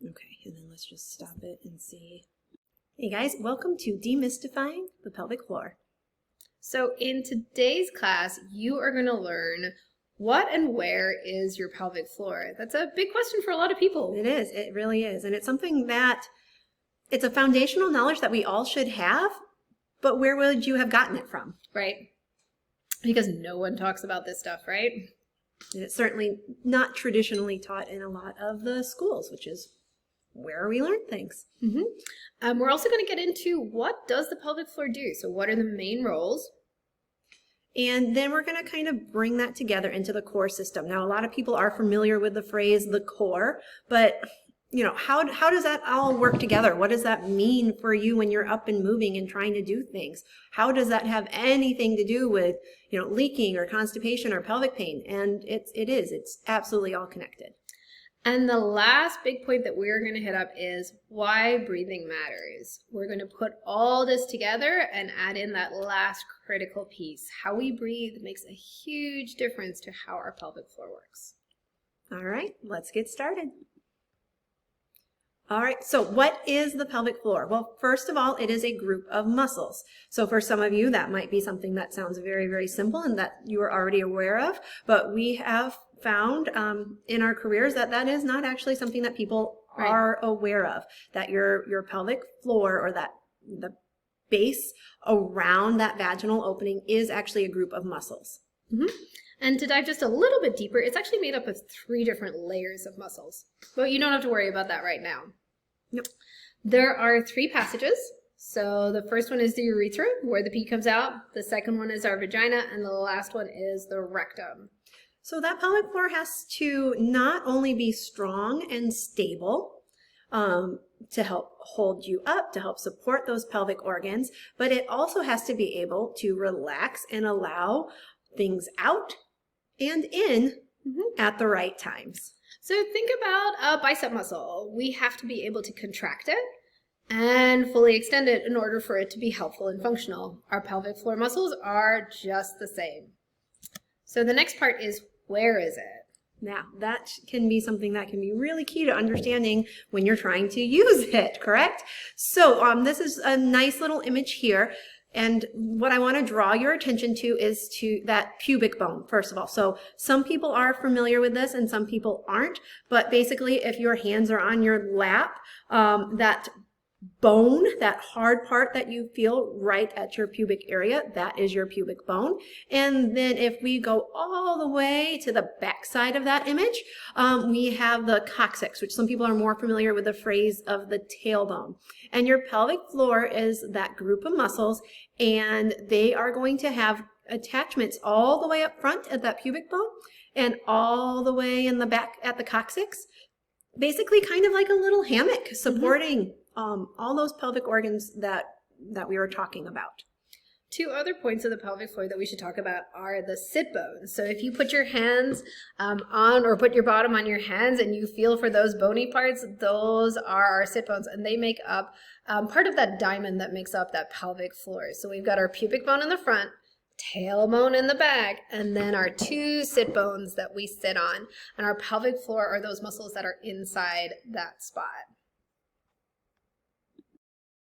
Okay, and then let's just stop it and see. Hey guys, welcome to Demystifying the Pelvic Floor. So in today's class, you are going to learn what and where is your pelvic floor. That's a big question for a lot of people. It is, it really is. And it's something that, it's a foundational knowledge that we all should have, but where would you have gotten it from? Right? Because no one talks about this stuff, right? And it's certainly not traditionally taught in a lot of the schools, which is where we learn things. We're also going to get into what does the pelvic floor do? So what are the main roles? And then we're going to kind of bring that together into the core system. Now, a lot of people are familiar with the phrase the core, but you know, how does that all work together? What does that mean for you when you're up and moving and trying to do things? How does that have anything to do with, you know, leaking or constipation or pelvic pain? And it's absolutely all connected. And the last big point that we're going to hit up is why breathing matters. We're going to put all this together and add in that last critical piece. How we breathe makes a huge difference to how our pelvic floor works. All right, let's get started. All right, so what is the pelvic floor? Well, first of all, it is a group of muscles. So for some of you, that might be something that sounds very, very simple and that you are already aware of, but we have found in our careers that that is not actually something that people are aware of, that your pelvic floor or that the base around that vaginal opening is actually a group of muscles. And to dive just a little bit deeper, it's actually made up of 3 different layers of muscles. But you don't have to worry about that right now. Nope. There are 3 passages. So the first one is the urethra, where the pee comes out. The second one is our vagina, and the last one is the rectum. So that pelvic floor has to not only be strong and stable to help hold you up, to help support those pelvic organs, but it also has to be able to relax and allow things out and in at the right times. So think about a bicep muscle. We have to be able to contract it and fully extend it in order for it to be helpful and functional. Our pelvic floor muscles are just the same. So the next part is, where is it? Now, that can be something that can be really key to understanding when you're trying to use it, correct? So this is a nice little image here. And what I want to draw your attention to is to that pubic bone, first of all. So some people are familiar with this and some people aren't. But basically, if your hands are on your lap, that bone, that hard part that you feel right at your pubic area, that is your pubic bone. And then if we go all the way to the back side of that image, we have the coccyx, which some people are more familiar with the phrase of the tailbone. And your pelvic floor is that group of muscles, and they are going to have attachments all the way up front at that pubic bone and all the way in the back at the coccyx. Basically kind of like a little hammock supporting all those pelvic organs that we were talking about. 2 other points of the pelvic floor that we should talk about are the sit bones. So if you put your hands on, or put your bottom on your hands and you feel for those bony parts, those are our sit bones, and they make up part of that diamond that makes up that pelvic floor. So we've got our pubic bone in the front, tailbone in the back, and then our 2 sit bones that we sit on. And our pelvic floor are those muscles that are inside that spot.